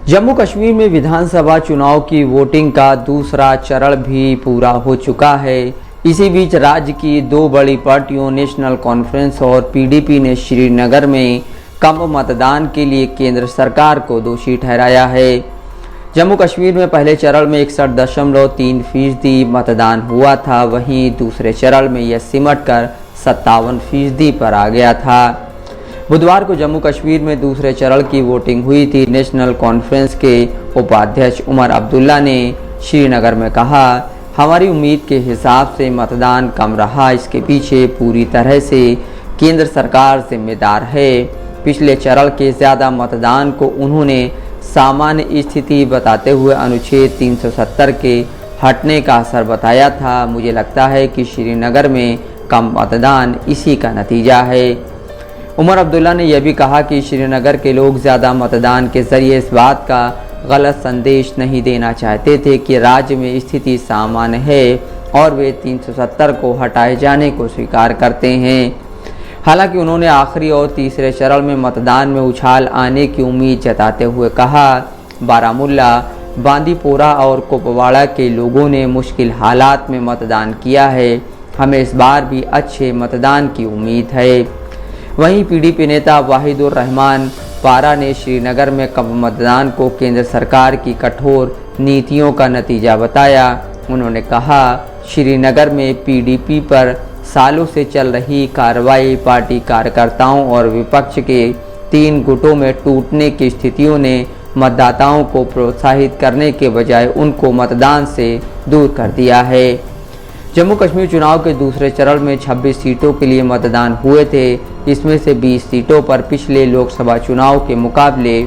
जम्मू कश्मीर में विधानसभा चुनाव की वोटिंग का दूसरा चरण भी पूरा हो चुका है। इसी बीच राज्य की दो बड़ी पार्टियों नेशनल कॉन्फ्रेंस और पीडीपी ने श्रीनगर में कम मतदान के लिए केंद्र सरकार को दोषी ठहराया है। जम्मू कश्मीर में पहले चरण में 61.3% मतदान हुआ था, वहीं दूसरे चरण में यह सिमट कर 57% पर आ गया था। बुधवार को जम्मू कश्मीर में दूसरे चरण की वोटिंग हुई थी। नेशनल कॉन्फ्रेंस के उपाध्यक्ष उमर अब्दुल्ला ने श्रीनगर में कहा, हमारी उम्मीद के हिसाब से मतदान कम रहा। इसके पीछे पूरी तरह से केंद्र सरकार जिम्मेदार है। पिछले चरण के ज़्यादा मतदान को उन्होंने सामान्य स्थिति बताते हुए अनुच्छेद 370 के हटने का असर बताया था। मुझे लगता है कि श्रीनगर में कम मतदान इसी का नतीजा है। उमर अब्दुल्ला ने यह भी कहा कि श्रीनगर के लोग ज़्यादा मतदान के जरिए इस बात का गलत संदेश नहीं देना चाहते थे कि राज्य में स्थिति सामान्य है और वे 370 को हटाए जाने को स्वीकार करते हैं। हालांकि उन्होंने आखिरी और तीसरे चरण में मतदान में उछाल आने की उम्मीद जताते हुए कहा, बारामुल्ला, बांदीपोरा और कुपवाड़ा के लोगों ने मुश्किल हालात में मतदान किया है। हमें इस बार भी अच्छे मतदान की उम्मीद है। वहीं पीडीपी नेता वाहिदुर रहमान पारा ने श्रीनगर में कम मतदान को केंद्र सरकार की कठोर नीतियों का नतीजा बताया। उन्होंने कहा, श्रीनगर में पीडीपी पर सालों से चल रही कार्रवाई पार्टी कार्यकर्ताओं और विपक्ष के 3 गुटों में टूटने की स्थितियों ने मतदाताओं को प्रोत्साहित करने के बजाय उनको मतदान से दूर कर दिया है। जम्मू कश्मीर चुनाव के दूसरे चरण में 26 सीटों के लिए मतदान हुए थे। इसमें से 20 सीटों पर पिछले लोकसभा चुनाव के मुकाबले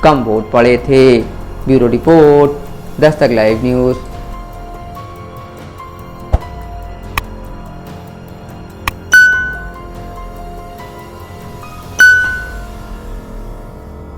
कम वोट पड़े थे। Bureau report, Dastak live news.